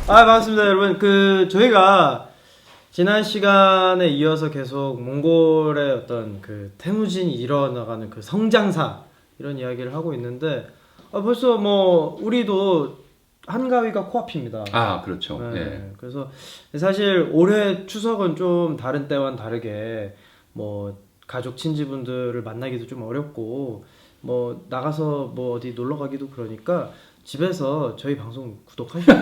반갑습니다, 여러분. 저희가 지난 시간에 이어서 계속 몽골의 어떤 그 태무진이 이뤄나가는 그 성장사 이런 이야기를 하고 있는데 벌써 뭐 우리도 한가위가 코앞입니다. 아, 그렇죠. 네. 네. 그래서 사실 올해 추석은 좀 다른 때와는 다르게 뭐 가족 친지분들을 만나기도 좀 어렵고 뭐 나가서 뭐 어디 놀러 가기도 그러니까 집에서 저희 방송 구독하시고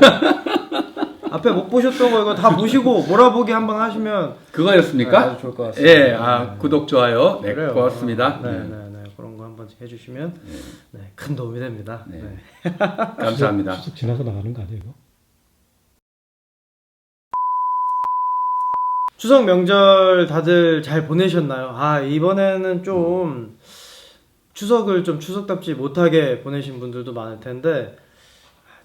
앞에 못 보셨던 거 이거 다 보시고 몰아보기 한번 하시면 그거였습니까? 아주 좋을 것 같습니다. 예, 구독, 좋아요. 네, 그래요. 고맙습니다. 네. 그런 거 한번 해주시면 큰 도움이 됩니다. 네. 네. 감사합니다. 추석 지나서 나가는 거 아니에요? 이거? 추석 명절 다들 잘 보내셨나요? 이번에는 좀 추석을 좀 추석답지 못하게 보내신 분들도 많을 텐데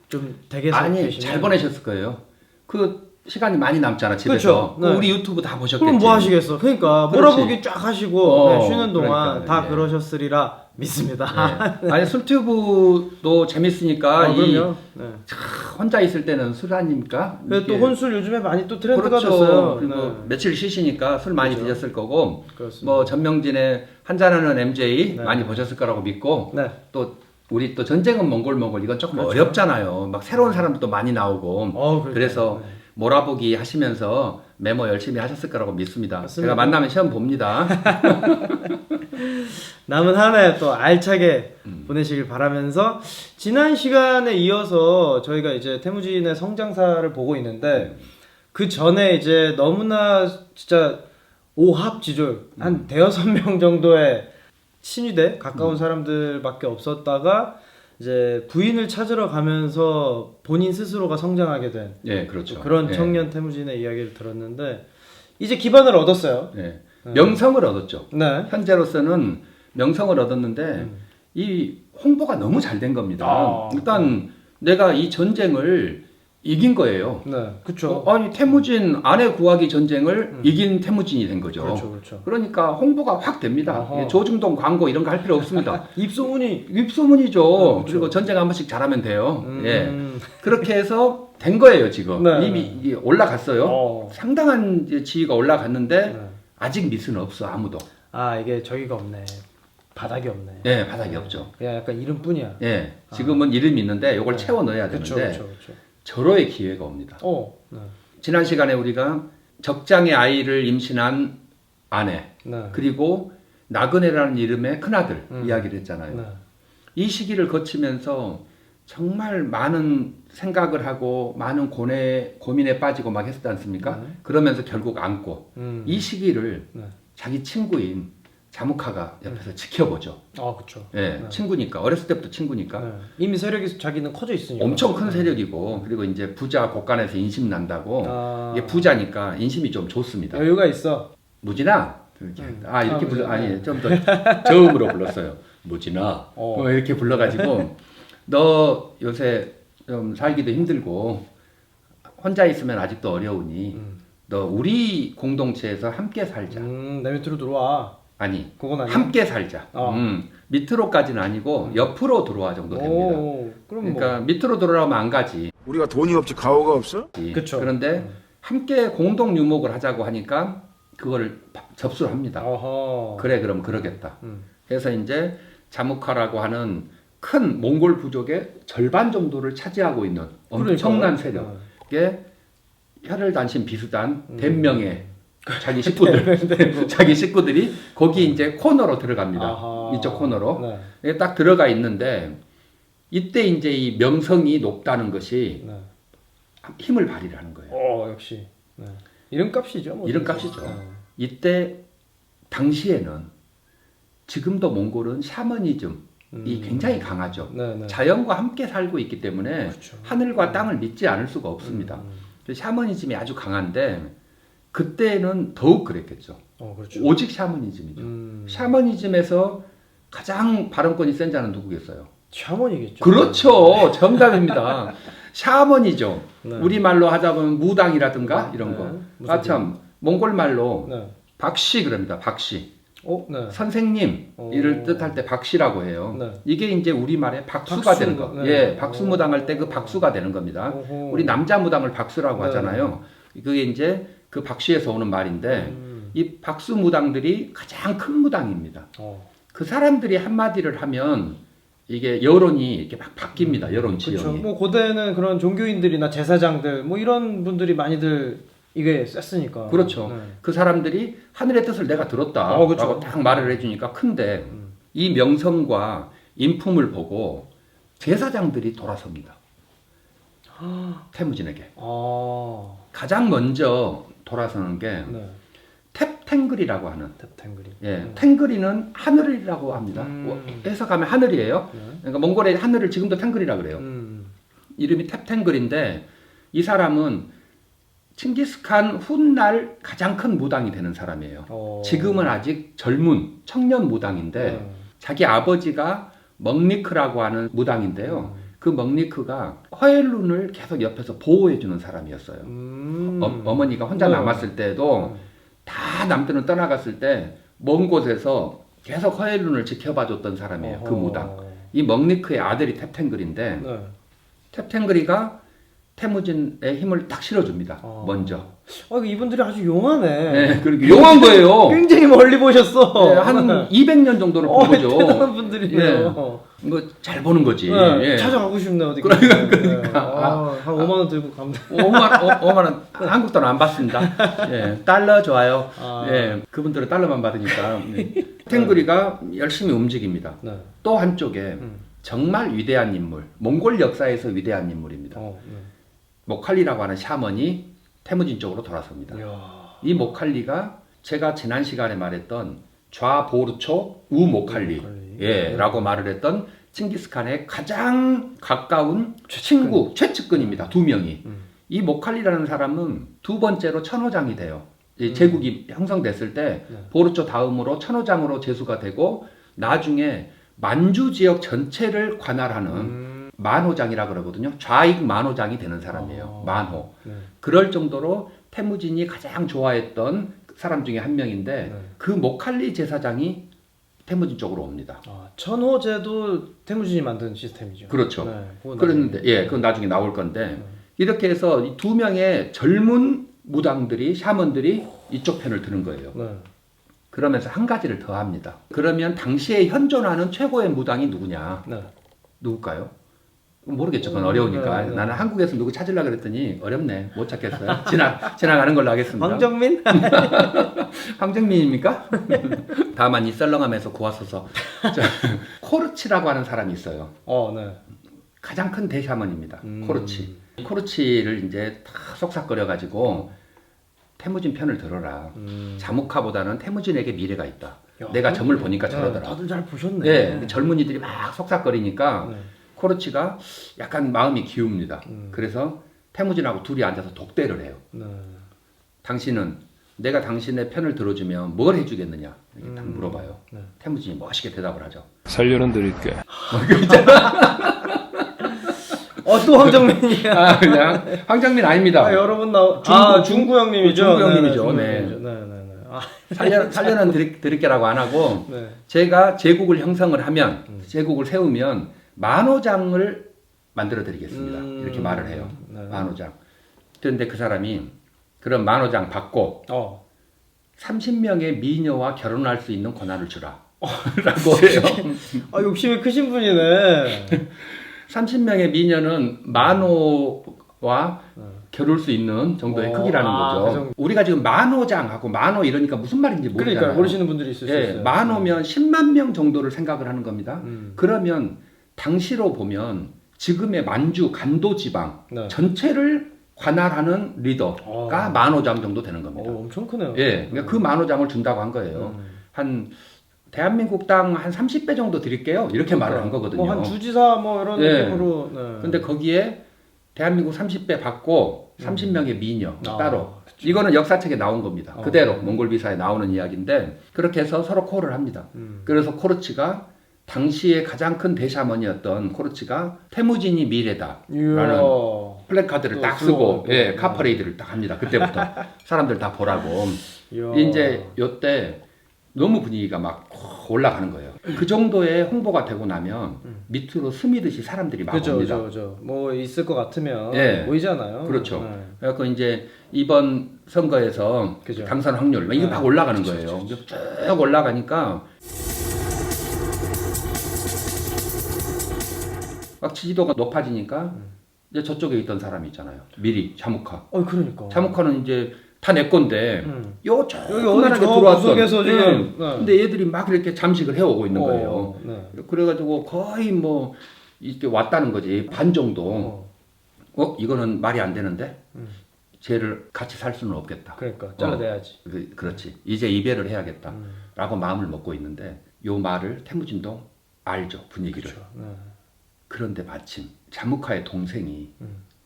좀 댁에서 아니, 계시면 잘 보내셨을 거예요. 그 시간이 많이 남잖아, 그쵸? 집에서. 네. 우리 유튜브 다 보셨겠지. 그럼 뭐 하시겠어? 그러니까 그렇지. 몰아보기 쫙 하시고 쉬는 동안 그러니까, 다 네. 그러셨으리라 믿습니다. 네. 아니, 술튜브도 재밌으니까 그럼요. 네. 혼자 있을 때는 술 아닙니까? 그래도 또 혼술 요즘에 많이 또 트렌드가 그렇죠. 됐어요. 그리고 네. 며칠 쉬시니까 술 많이 그렇죠. 드셨을 거고, 그렇습니다. 뭐 전명진의 한잔하는 MJ 네. 많이 보셨을 거라고 믿고, 네. 또 우리 또 전쟁은 몽골 이건 조금 그렇죠. 어렵잖아요. 막 새로운 사람도 많이 나오고, 그렇죠. 그래서 네. 몰아보기 하시면서 메모 열심히 하셨을 거라고 믿습니다. 맞습니다. 제가 만나면 시험 봅니다. 남은 한 해 또 알차게 보내시길 바라면서 지난 시간에 이어서 저희가 이제 태무진의 성장사를 보고 있는데 그 전에 이제 너무나 진짜 오합지졸 한 대여섯 명 정도의 친위대 가까운 사람들밖에 없었다가 이제 부인을 찾으러 가면서 본인 스스로가 성장하게 된 예, 그렇죠. 그런 예. 청년 태무진의 이야기를 들었는데 이제 기반을 얻었어요. 예. 명성을 얻었죠. 네. 현재로서는 명성을 얻었는데 이 홍보가 너무 잘 된 겁니다. 일단 내가 이 전쟁을 이긴 거예요. 네. 그렇죠. 아니 태무진 아내 구하기 전쟁을 이긴 태무진이 된 거죠. 그렇죠. 그러니까 홍보가 확 됩니다. 아하. 예, 조중동 광고 이런 거 할 필요 없습니다. 입소문이 입소문이죠. 그렇죠. 그리고 전쟁 한 번씩 잘하면 돼요. 예. 그렇게 해서 된 거예요, 지금. 네. 이미 이게 올라갔어요. 상당한 이제 지위가 올라갔는데 네. 아직 미스는 없어, 아무도. 이게 저기가 없네. 바닥이 없네. 예, 바닥이 없죠. 그냥 약간 이름뿐이야. 예. 지금은 이름이 있는데 이걸 네. 채워 넣어야 그렇죠. 되는데 절호의 기회가 옵니다. 네. 지난 시간에 우리가 적장의 아이를 임신한 아내 네. 그리고 나그네라는 이름의 큰아들 이야기를 했잖아요. 네. 이 시기를 거치면서 정말 많은 생각을 하고 많은 고민에 빠지고 막 했었지 않습니까? 네. 그러면서 결국 안고 이 시기를 네. 자기 친구인 자무카가 옆에서 지켜보죠. 그렇죠. 예, 친구니까 어렸을 때부터 친구니까 네. 이미 세력이 자기는 커져 있으니까. 엄청 큰 세력이고 그리고 이제 부자 곳간에서 인심 난다고 이게 아. 부자니까 인심이 좀 좋습니다. 여유가 있어. 무진아 이렇게 불러 무진아. 아니 좀 더 저음으로 불렀어요. 무진아 이렇게 불러가지고 너 요새 좀 살기도 힘들고 혼자 있으면 아직도 어려우니 너 우리 공동체에서 함께 살자. 내 밑으로 들어와. 아니 그건 아니야. 함께 살자. 어. 밑으로까지는 아니고 옆으로 들어와 정도 됩니다. 그럼 그러니까 밑으로 들어오면 안 가지. 우리가 돈이 없지 가오가 없어? 그쵸. 그런데 함께 공동 유목을 하자고 하니까 그거를 접수를 합니다. 어허. 그래 그럼 그러겠다. 그래서 이제 자무카라고 하는 큰 몽골 부족의 절반 정도를 차지하고 있는 엄청난 그러니까요. 세력의 혈혈단신 비수단 댄명의 자기 식구들 자기 식구들이 거기 이제 코너로 들어갑니다. 아하. 이쪽 코너로 네. 딱 들어가 있는데 이때 이제 이 명성이 높다는 것이 네. 힘을 발휘를 하는 거예요. 역시. 네. 이름값이죠. 뭐. 이름값이죠. 네. 이때 당시에는 지금도 몽골은 샤머니즘이 굉장히 강하죠. 네. 자연과 함께 살고 있기 때문에 그렇죠. 하늘과 땅을 믿지 않을 수가 없습니다. 샤머니즘이 아주 강한데 그때는 더욱 그랬겠죠. 그렇죠. 오직 샤머니즘이죠. 샤머니즘에서 가장 발언권이 센 자는 누구겠어요? 샤먼이겠죠. 그렇죠. 정답입니다. 샤머니죠. 네. 우리말로 하다 보면 무당이라든가 이런 거. 무슨 참 몽골 말로 네. 박씨 그럽니다. 박씨. 네. 선생님 이를 뜻할 때 박씨라고 해요. 네. 이게 이제 우리말에 박수가 박수, 되는 거. 네. 예, 박수무당할 때 그 박수가 되는 겁니다. 오호. 우리 남자무당을 박수라고 네. 하잖아요. 그게 이제 그 박씨에서 오는 말인데 이 박수무당들이 가장 큰 무당입니다. 그 사람들이 한마디를 하면 이게 여론이 이렇게 막 바뀝니다. 여론 그렇죠. 지형이. 뭐 고대는 그런 종교인들이나 제사장들 뭐 이런 분들이 많이들 이게 셌으니까. 그렇죠. 네. 그 사람들이 하늘의 뜻을 내가 들었다 그렇죠. 라고 딱 말을 해주니까 큰데 이 명성과 인품을 보고 제사장들이 돌아섭니다. 태무진에게. 가장 먼저 돌아서는 게 네. 탭탱글이라고 하는. 탭탱글이. 예, 탱글이는 하늘이라고 합니다. 해석하면 하늘이에요. 그러니까 몽골의 하늘을 지금도 탱글이라고 그래요. 이름이 탭탱글인데 이 사람은 칭기스칸 훗날 가장 큰 무당이 되는 사람이에요. 지금은 아직 젊은 청년 무당인데 자기 아버지가 멍리크라고 하는 무당인데요. 그 멍리크가 허엘룬을 계속 옆에서 보호해주는 사람이었어요. 어머니가 혼자 네. 남았을 때도 다 남들은 떠나갔을 때 먼 곳에서 계속 허엘룬을 지켜봐줬던 사람이에요. 그 무당. 이 멍리크의 아들이 탭탱글인데 네. 탭탱글이가 태무진의 힘을 딱 실어줍니다. 먼저. 이분들이 아주 용하네. 네, 그렇게 용한 거예요. 굉장히 멀리 보셨어. 네, 한 200년 정도를 본 거죠. 대단한 분들이네요. 이거 잘 보는 거지. 네, 예. 찾아가고 싶네 어디. 그러니까. 한 5만 원 들고 가면 돼. 5만 원 한국 돈 안 받습니다. 예, 달러 좋아요. 아. 예, 그분들은 달러만 받으니까. 탱글이가 열심히 움직입니다. 네. 또 한쪽에 정말 위대한 인물, 몽골 역사에서 위대한 인물입니다. 네. 모칼리라고 하는 샤먼이 태무진 쪽으로 돌아섭니다. 이야. 이 모칼리가 제가 지난 시간에 말했던 좌보르초 우모칼리 예, 라고 말을 했던 칭기스칸의 가장 가까운 친구, 최측근입니다. 두 명이. 이 모칼리라는 사람은 두 번째로 천호장이 돼요. 이 제국이 형성됐을 때 보르초 다음으로 천호장으로 제수가 되고 나중에 만주 지역 전체를 관할하는 만호장이라 그러거든요. 좌익 만호장이 되는 사람이에요. 만호. 네. 그럴 정도로 태무진이 가장 좋아했던 사람 중에 한 명인데 그 모칼리 제사장이 태무진 쪽으로 옵니다. 천호제도 태무진이 만든 시스템이죠. 그렇죠. 네, 그건 그런데 나중에. 그건 나중에 나올 건데 이렇게 해서 이 두 명의 젊은 무당들이 샤먼들이 이쪽 편을 드는 거예요. 네. 그러면서 한 가지를 더 합니다. 그러면 당시에 현존하는 최고의 무당이 누구냐? 네. 누굴까요? 모르겠죠. 그건 어려우니까. 네. 나는 한국에서 누구 찾으려고 그랬더니 어렵네. 못 찾겠어요. 지나가는 걸로 하겠습니다. 황정민? 황정민입니까? 다만 이 썰렁함에서 고아서서 코르치라고 하는 사람이 있어요. 네. 가장 큰 대샤먼입니다. 코르치. 코르치를 이제 다 속삭거려가지고 태무진 편을 들어라. 자무카보다는 태무진에게 미래가 있다. 내가 점을 보니까 저러더라. 다들 잘 보셨네. 네, 젊은이들이 막 속삭거리니까 네. 코르치가 약간 마음이 기웁니다. 그래서 태무진하고 둘이 앉아서 독대를 해요. 네. 당신은 내가 당신의 편을 들어주면 뭘 해주겠느냐 이렇게 딱 물어봐요. 네. 태무진이 멋있게 대답을 하죠. 살려는 드릴게. 또 황정민이야. 그냥 황정민 아닙니다. 여러분 중구 형님이죠. 중구 형님이죠. 네. 네. 네. 살려는 드릴게라고 안 하고 네. 제가 제국을 형성을 하면 제국을 세우면 만호장을 만들어 드리겠습니다. 이렇게 말을 해요. 네. 만호장. 그런데 그 사람이 그런 만호장 받고 30명의 미녀와 결혼할 수 있는 권한을 주라. 라고 해요. 욕심이 크신 분이네. 30명의 미녀는 만호와 겨룰 수 있는 정도의 크기라는 거죠. 우리가 지금 만호장하고 만호 이러니까 무슨 말인지 모르잖아요. 그러니까 모르시는 분들이 있을 수 있어요. 만호면 10만 명 정도를 생각을 하는 겁니다. 그러면 당시로 보면 지금의 만주 간도 지방 네. 전체를 관할하는 리더가 만호장 정도 되는 겁니다. 엄청 크네요. 예, 그러니까 그 만호장을 준다고 한 거예요. 한 대한민국 당 한 30배 정도 드릴게요. 이렇게 말을 한 거거든요. 한 주지사 이런 예. 느낌으로. 네. 근데 거기에 대한민국 30배 받고 30명의 미녀 따로. 이거는 역사책에 나온 겁니다. 그대로 몽골 비사에 나오는 이야기인데 그렇게 해서 서로 콜을 합니다. 그래서 코르치가 당시에 가장 큰 대샤먼이었던 코르치가 태무진이 미래다라는 플래카드를 딱 쓰고 카퍼레이드를 딱 합니다. 그때부터 사람들 다 보라고. 이야. 이제 요때 너무 분위기가 막 올라가는 거예요. 그 정도의 홍보가 되고 나면 밑으로 스미듯이 사람들이 막 그죠, 옵니다. 그죠. 뭐 있을 것 같으면 네. 보이잖아요. 그렇죠. 네. 그래서 이제 이번 선거에서 그죠. 당선 확률 이게 네. 막 올라가는 그쵸, 거예요. 그쵸, 쭉 올라가니까 막 지지도가 높아지니까 이제 저쪽에 있던 사람이 있잖아요. 미리 자무카. 그러니까. 자무카는 이제 다 내 건데 요 여기 조그만하게 어디 저 들어왔던. 구석에서 지금. 네. 네. 근데 얘들이 막 이렇게 잠식을 해오고 있는 거예요. 네. 그래가지고 거의 뭐 이렇게 왔다는 거지 반 정도. 이거는 말이 안 되는데 쟤를 같이 살 수는 없겠다. 그러니까 잘라내야지. 그렇지. 이제 이별을 해야겠다라고 마음을 먹고 있는데 요 말을 태무진도 알죠 분위기를. 그렇죠. 네. 그런데 마침 자무카의 동생이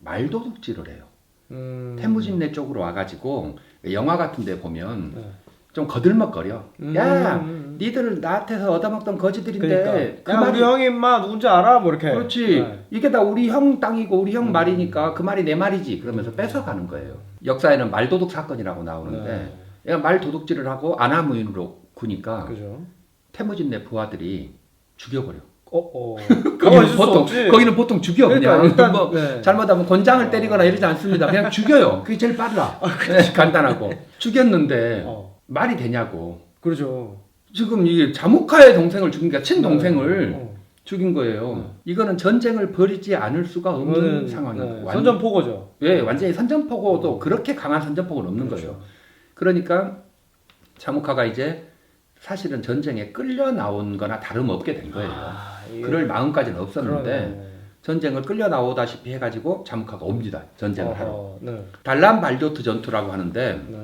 말도둑질을 해요. 음. 태무진네 쪽으로 와가지고 영화 같은데 보면 네. 좀 거들먹거려. 야, 니들 나한테서 얻어먹던 거지들인데 그러니까. 야, 우리 형이 인마 누군지 알아? 뭐 이렇게. 그렇지. 네. 이게 다 우리 형 땅이고 우리 형 말이니까 그 말이 내 말이지. 그러면서 뺏어가는 거예요. 역사에는 말도둑 사건이라고 나오는데 얘가 말도둑질을 하고 안하무인으로 구니까 그죠. 태무진네 부하들이 죽여버려. 거기는 거기는 보통 죽여 그러니까 그냥. 일단, 뭐 네. 잘못하면 권장을 때리거나 이러지 않습니다. 그냥 죽여요. 그게 제일 빨라. 네, 간단하고. 죽였는데 말이 되냐고. 그렇죠. 지금 이게 자무카의 동생을 죽이니까 친동생을 죽인 거예요. 이거는 전쟁을 벌이지 않을 수가 없는 상황이에요. 선전포고죠. 예, 완전히 선전포고도 그렇게 강한 선전포고는 없는 그렇죠. 거예요. 그러니까 자무카가 이제 사실은 전쟁에 끌려 나온 거나 다름없게 된 거예요. 그럴 마음까지는 없었는데 그러네. 전쟁을 끌려 나오다시피 해가지고 자무카가 옵니다. 전쟁을 하러. 네. 달란 발조트 전투라고 하는데 네.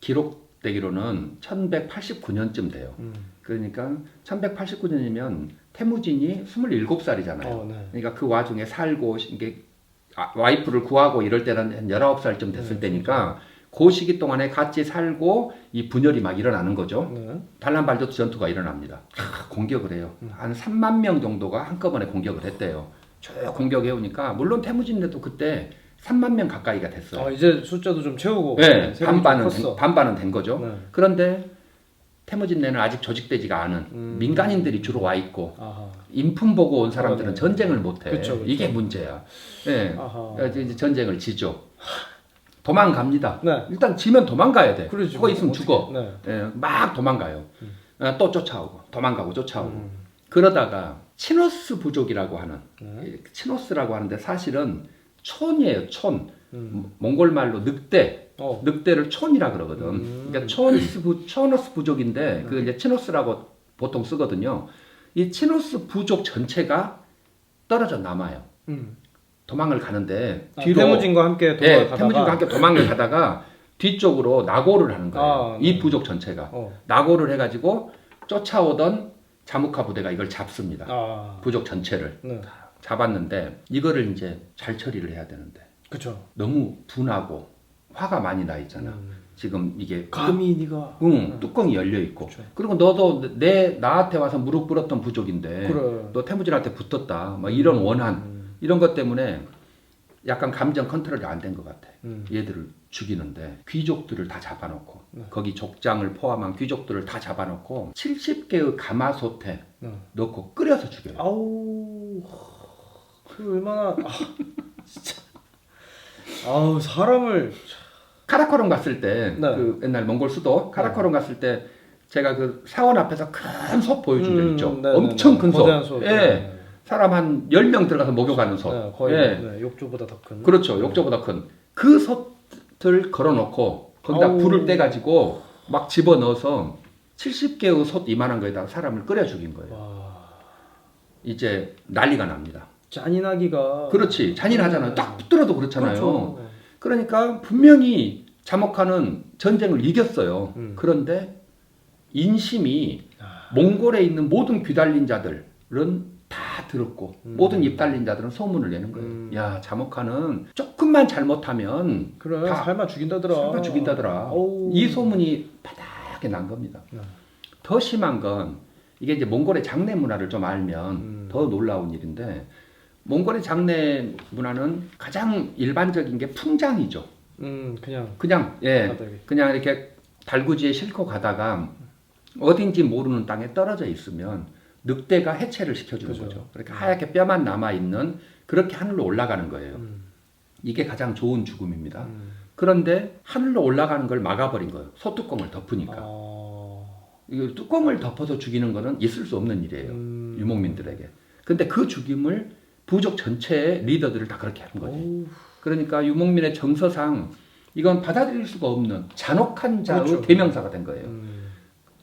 기록되기로는 1189년쯤 돼요. 그러니까 1189년이면 태무진이 27살이잖아요. 네. 그러니까 그 와중에 살고 이게 와이프를 구하고 이럴 때는 한 19살쯤 됐을 때니까 그 시기 동안에 같이 살고 이 분열이 막 일어나는 거죠. 네. 달란 발조트 전투가 일어납니다. 공격을 해요. 한 3만 명 정도가 한꺼번에 공격을 했대요. 쭉 공격해 오니까 물론 태무진네도 그때 3만 명 가까이가 됐어요. 이제 숫자도 좀 채우고. 네, 세력이 좀 컸어. 반반은 된 거죠. 네. 그런데 태무진네는 아직 조직되지가 않은 민간인들이 주로 와 있고 아하. 인품 보고 온 사람들은 네. 전쟁을 못해. 그쵸. 이게 문제야. 네. 아하. 그래서 이제 전쟁을 지죠. 도망갑니다. 네. 일단 지면 도망가야 돼. 그러지. 그거 있으면 어떻게. 죽어. 네. 예, 막 도망가요. 또 쫓아오고 도망가고 쫓아오고. 그러다가 치노스 부족이라고 하는 치노스라고 하는데 사실은 촌이에요. 촌. 몽골 말로 늑대. 늑대를 촌이라 그러거든. 그러니까 초노스 부족인데 그 이제 치노스라고 보통 쓰거든요. 이 치노스 부족 전체가 떨어져 남아요. 도망을 가는데 뒤로 태무진과 함께 도망을 가다가 태무진과 함께 도망을 가다가 뒤쪽으로 낙오를 하는 거예요. 이 부족 전체가 낙오를 해가지고 쫓아오던 자무카 부대가 이걸 잡습니다. 부족 전체를 잡았는데 이거를 이제 잘 처리를 해야 되는데 그렇죠. 너무 분하고 화가 많이 나 있잖아. 지금 이게 감히 네가 뚜껑이 열려 있고 그쵸. 그리고 너도 나한테 와서 무릎 꿇었던 부족인데 그래. 너 태무진한테 붙었다. 뭐 이런 원한 이런 것 때문에 약간 감정 컨트롤이 안 된 것 같아. 얘들을 죽이는데 귀족들을 다 잡아놓고 거기 족장을 포함한 귀족들을 다 잡아놓고 70개의 가마솥에 넣고 끓여서 죽여요. 아우 그 얼마나 진짜 아우 사람을 카라코럼 갔을 때 네. 그 옛날 몽골 수도 카라코럼 갔을 때 제가 그 사원 앞에서 큰 솥 보여준 적 있죠. 네, 엄청 큰 솥. 거대한 솥. 예. 네. 사람 한 10명 들어가서 목욕하는 솥. 네, 거의 예. 욕조보다 더 큰. 그렇죠. 욕조보다 큰. 그 솥을 걸어놓고 거기다 아우. 불을 떼가지고 막 집어넣어서 70개의 솥 이만한 거에다가 사람을 끓여 죽인 거예요. 와. 이제 난리가 납니다. 잔인하기가 그렇지. 잔인하잖아요. 딱 붙들어도 그렇잖아요. 그렇죠. 그러니까 분명히 자모카는 전쟁을 이겼어요. 그런데 인심이 몽골에 있는 모든 귀달린 자들은 다 들었고 모든 입 달린 자들은 소문을 내는 거예요. 야, 자모카는 조금만 잘못하면 그래 다 삶아 죽인다더라. 설마 죽인다더라. 어우. 이 소문이 바닥에 난 겁니다. 더 심한 건 이게 이제 몽골의 장례 문화를 좀 알면 더 놀라운 일인데 몽골의 장례 문화는 가장 일반적인 게 풍장이죠. 그냥 그냥 예 바닥에. 그냥 이렇게 달구지에 싣고 가다가 어딘지 모르는 땅에 떨어져 있으면 늑대가 해체를 시켜주는 그죠. 거죠. 그러니까 하얗게 뼈만 남아있는 그렇게 하늘로 올라가는 거예요. 이게 가장 좋은 죽음입니다. 그런데 하늘로 올라가는 걸 막아버린 거예요. 소뚜껑을 덮으니까. 이거 뚜껑을 덮어서 죽이는 거는 있을 수 없는 일이에요. 유목민들에게. 근데 그 죽임을 부족 전체의 리더들을 다 그렇게 하는 거죠. 그러니까 유목민의 정서상 이건 받아들일 수가 없는 잔혹한 자의 그렇죠. 대명사가 된 거예요.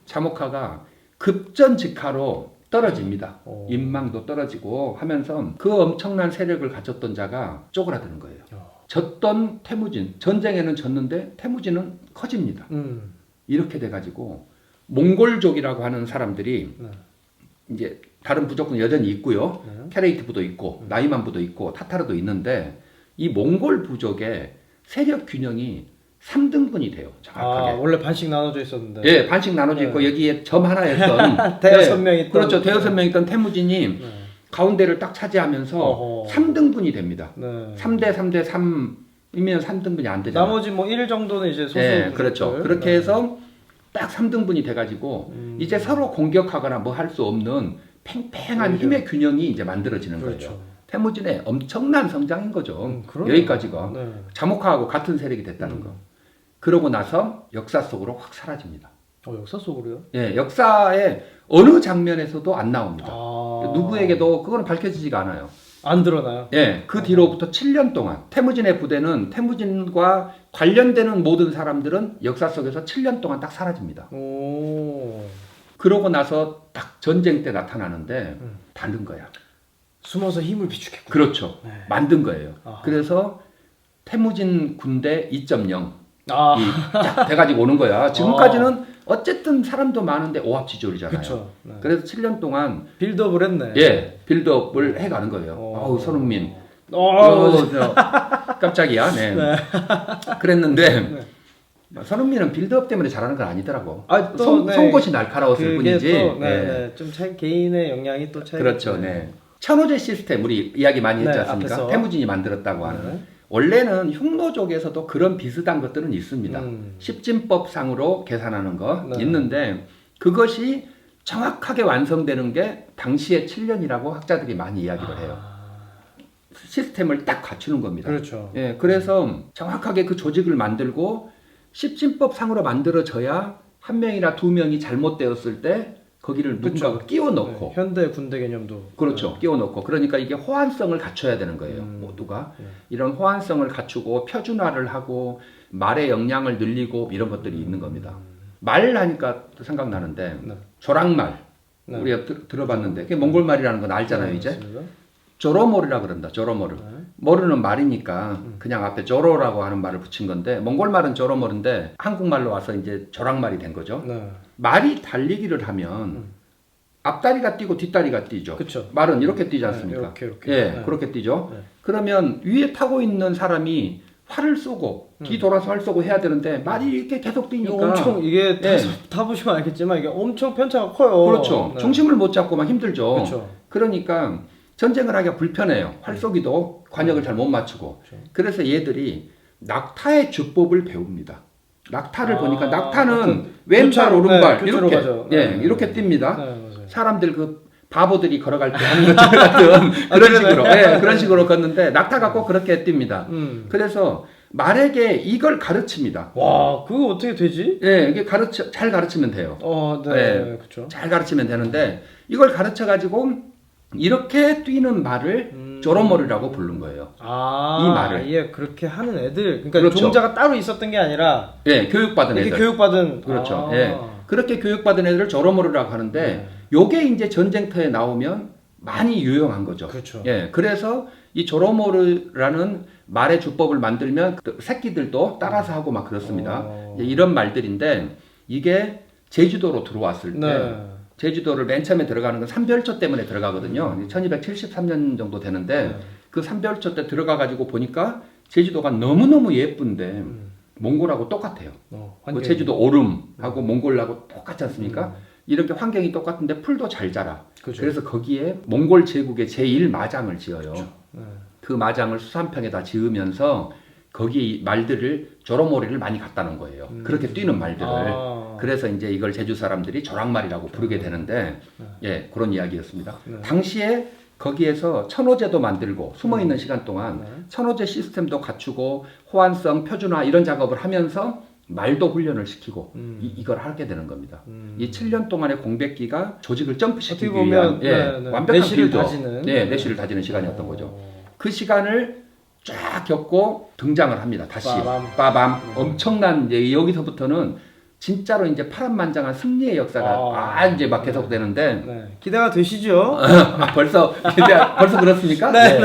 자모카가 급전직하로 떨어집니다. 인망도 떨어지고 하면서 그 엄청난 세력을 가졌던 자가 쪼그라드는 거예요. 졌던 태무진, 전쟁에는 졌는데 태무진은 커집니다. 이렇게 돼가지고 몽골족이라고 하는 사람들이 이제 다른 부족은 여전히 있고요. 케레이트 부도 있고 나이만 부도 있고 타타르도 있는데 이 몽골 부족의 세력 균형이 3등분이 돼요. 정확하게. 원래 반씩 나눠져 있었는데. 예, 반씩 나눠져 있고 여기에 점 하나였던 대여섯 명 있던. 그렇죠. 대여섯 명 있던 태무진이 가운데를 딱 차지하면서 3등분이 됩니다. 3대 3대 3이면 3등분이 안 되잖아요. 나머지 뭐 1 정도는 이제 소수. 네, 그렇죠. 그렇게 해서 딱 3등분이 돼가지고 이제 서로 공격하거나 뭐 할 수 없는 팽팽한 힘의 균형이 이제 만들어지는 그렇죠. 거예요. 태무진의 엄청난 성장인 거죠. 그러네요. 여기까지가 자모카하고 같은 세력이 됐다는 거. 그러고 나서 역사 속으로 확 사라집니다. 역사 속으로요? 예, 역사의 어느 장면에서도 안 나옵니다. 아. 누구에게도 그거는 밝혀지지가 않아요. 안 드러나요? 예, 그 뒤로부터 7년 동안 태무진의 부대는 태무진과 관련되는 모든 사람들은 역사 속에서 7년 동안 딱 사라집니다. 그러고 나서 딱 전쟁 때 나타나는데 다른 거야. 숨어서 힘을 비추겠구나. 그렇죠. 네. 만든 거예요. 아하. 그래서 태무진 군대 2.0 아. 딱 돼가지고 오는 거야. 지금까지는 어쨌든 사람도 많은데 오합지졸이잖아요. 그쵸. 네. 그래서 7년 동안 빌드업을 했네. 예 빌드업을 해가는 거예요. 아우 손흥민. 깜짝이야. 네. 그랬는데 손흥민은 빌드업 때문에 잘하는 건 아니더라고. 송곳이 날카로웠을 뿐이지. 좀 개인의 역량이 또 차이. 그렇죠. 네. 천호제 시스템 우리 이야기 많이 했지 않습니까? 앞에서. 태무진이 만들었다고 하는. 원래는 흉노족에서도 그런 비슷한 것들은 있습니다. 십진법상으로 계산하는 거 있는데 그것이 정확하게 완성되는 게 당시에 7년이라고 학자들이 많이 이야기를 해요. 시스템을 딱 갖추는 겁니다. 그렇죠. 예, 그래서 정확하게 그 조직을 만들고 십진법상으로 만들어져야 한 명이나 두 명이 잘못되었을 때 거기를 누군가가 끼워 넣고 현대 군대 개념도 그렇죠. 끼워 넣고 그러니까 이게 호환성을 갖춰야 되는 거예요. 모두가 이런 호환성을 갖추고 표준화를 하고 말의 역량을 늘리고 이런 것들이 있는 겁니다. 말 하니까 또 생각나는데 조랑말 우리가 들어봤는데 그게 몽골말이라는 건 알잖아요. 이제 맞습니다. 조로모르라 그런다. 조로모르. 모르는 말이니까 그냥 앞에 조로라고 하는 말을 붙인 건데 몽골말은 조로모르인데 한국말로 와서 이제 조랑말이 된 거죠. 말이 달리기를 하면 앞다리가 뛰고 뒷다리가 뛰죠. 그쵸. 말은 이렇게 뛰지 않습니까? 이렇게. 예, 그렇게 뛰죠. 그러면 위에 타고 있는 사람이 활을 쏘고 뒤 돌아서 활 쏘고 해야 되는데 말이 이렇게 계속 뛰니까 엄청 이게 타보시면 알겠지만 이게 엄청 편차가 커요. 그렇죠. 중심을 못 잡고 막 힘들죠. 그렇죠. 그러니까 전쟁을 하기가 불편해요. 활 쏘기도 관역을 잘 못 맞추고. 그래서 얘들이 낙타의 주법을 배웁니다. 낙타를 보니까 낙타는 왼발 오른발 이렇게 이렇게 뜁니다. 사람들 그 바보들이 걸어갈 때 하는 것들 같은 그런 식으로 그런 식으로 걷는데 낙타가 꼭 그렇게 뜁니다. 그래서 말에게 이걸 가르칩니다. 와, 그거 어떻게 되지? 예, 이게 잘 가르치면 돼요. 그렇죠. 잘 가르치면 되는데 이걸 가르쳐 가지고 이렇게 뛰는 말을 조로모르라고 부른 거예요. 이 말을. 예, 그렇게 하는 애들. 그러니까 그렇죠. 종자가 따로 있었던 게 아니라 예, 교육받은 이렇게 애들. 교육받은 그렇죠. 예. 그렇게 교육받은 애들을 조로모르라고 하는데 요게 이제 전쟁터에 나오면 많이 유용한 거죠. 그렇죠. 예. 그래서 이 조로모르라는 말의 주법을 만들면 그 새끼들도 따라서 하고 막 그렇습니다. 이런 말들인데 이게 제주도로 들어왔을 때 제주도를 맨 처음에 들어가는 건 삼별초 때문에 들어가거든요. 1273년 정도 되는데 그 삼별초 때 들어가 가지고 보니까 제주도가 너무너무 예쁜데 몽골하고 똑같아요. 그 제주도 오름하고 몽골하고 똑같지 않습니까? 이렇게 환경이 똑같은데 풀도 잘 자라. 그렇죠. 그래서 거기에 몽골 제국의 제1마장을 지어요. 그렇죠. 그 마장을 수산평에다 지으면서 거기 말들을 조로모리를 많이 갖다 놓은 거예요. 그렇게 뛰는 말들을. 그래서 이제 이걸 제주 사람들이 조랑말이라고 부르게 되는데 예, 그런 이야기였습니다. 네. 당시에 거기에서 천호제도 만들고 숨어 있는 시간 동안 네. 천호제 시스템도 갖추고 호환성, 표준화 이런 작업을 하면서 말도 훈련을 시키고 이걸 하게 되는 겁니다. 이 7년 동안의 공백기가 조직을 점프시키기 어떻게 위한 보면 예, 네, 네. 완벽한 내실을 빌더, 다지는. 네, 내실을 다지는 시간이었던 거죠. 그 시간을 쫙 겪고 등장을 합니다. 다시 빠밤 엄청난 이제 여기서부터는 진짜로 이제 파란만장한 승리의 역사가 이제 막 계속되는데 네. 기대가 되시죠? 벌써 그렇습니까? 네.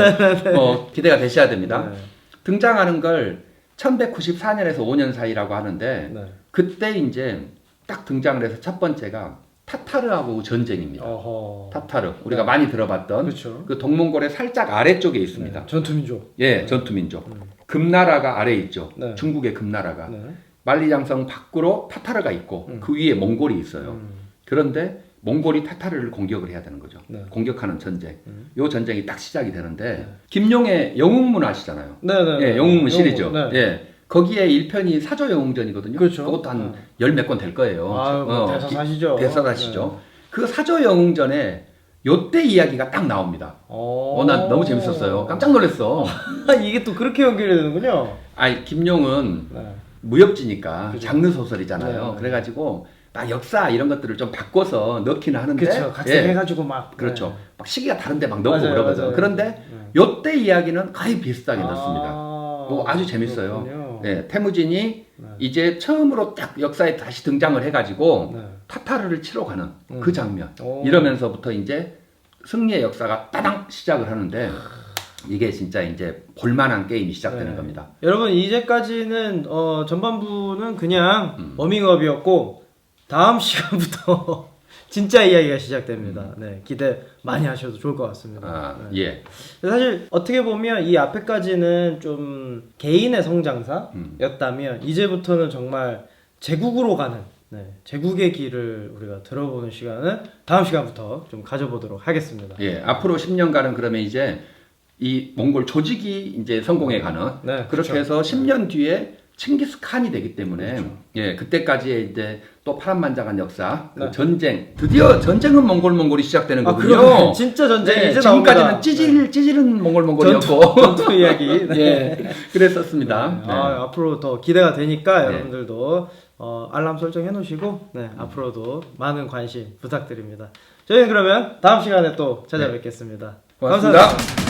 기대가 되셔야 됩니다. 네. 등장하는 걸 1194년에서 5년 사이라고 하는데 네. 그때 이제 딱 등장을 해서 첫 번째가 타타르하고 전쟁입니다. 어허. 타타르 우리가 많이 들어봤던 그렇죠. 그 동몽골의 살짝 아래쪽에 있습니다. 네. 전투민족. 예, 전투민족. 금나라가 아래에 있죠. 네. 중국의 금나라가. 네. 만리장성 밖으로 타타르가 있고 그 위에 몽골이 있어요. 그런데 몽골이 타타르를 공격을 해야 되는 거죠. 네. 공격하는 전쟁. 요 전쟁이 딱 시작이 되는데 김용의 영웅문 아시잖아요. 네네. 예, 영웅문 시리즈. 네. 예. 거기에 1편이 사조영웅전이거든요. 그렇죠. 그것도 한 열 몇 권 될 거예요. 대사사시죠. 대사사시죠. 그 사조영웅전에 요때 이야기가 딱 나옵니다. 난 너무 재밌었어요. 깜짝 놀랐어. 이게 또 그렇게 연결이 되는군요. 아니 김용은 네. 무협지니까 그죠. 장르 소설이잖아요. 네. 그래가지고 막 역사 이런 것들을 좀 바꿔서 넣기는 하는데, 그렇죠. 각색해가지고 막. 그렇죠. 네. 막 시기가 다른데 막 넣고 맞아요, 그러거든. 맞아요. 그런데 네. 요때 이야기는 거의 비슷하게 넣습니다. 아주 재밌어요. 그렇군요. 네, 태무진이 네. 이제 처음으로 딱 역사에 다시 등장을 해가지고 네. 타타르를 치러 가는 그 장면. 오. 이러면서부터 이제 승리의 역사가 따당 시작을 하는데 이게 진짜 이제 볼만한 게임이 시작되는 네. 겁니다. 여러분 이제까지는 전반부는 그냥 워밍업이었고 다음 시간부터 진짜 이야기가 시작됩니다. 네, 기대 많이 하셔도 좋을 것 같습니다. 네. 예. 사실 어떻게 보면 이 앞에까지는 좀 개인의 성장사였다면 이제부터는 정말 제국으로 가는 제국의 길을 우리가 들어보는 시간은 다음 시간부터 좀 가져보도록 하겠습니다. 예, 앞으로 10년간은 그러면 이제 이 몽골 조직이 이제 성공해 가는 네, 그렇게 그렇죠. 해서 10년 뒤에 칭기스칸이 되기 때문에 그렇죠. 예, 그때까지의 이제 또 파란만장한 역사, 그 네. 전쟁, 드디어 전쟁은 몽골이 시작되는 거군요. 그러면 진짜 전쟁이 네, 이제 지금까지는 나옵니다. 찌질은 몽골이었고 전투 이야기. 네. 예, 그랬었습니다. 네. 앞으로 더 기대가 되니까 네. 여러분들도 알람 설정해 놓으시고 앞으로도 많은 관심 부탁드립니다. 저희는 그러면 다음 시간에 또 찾아뵙겠습니다. 고맙습니다. 감사합니다.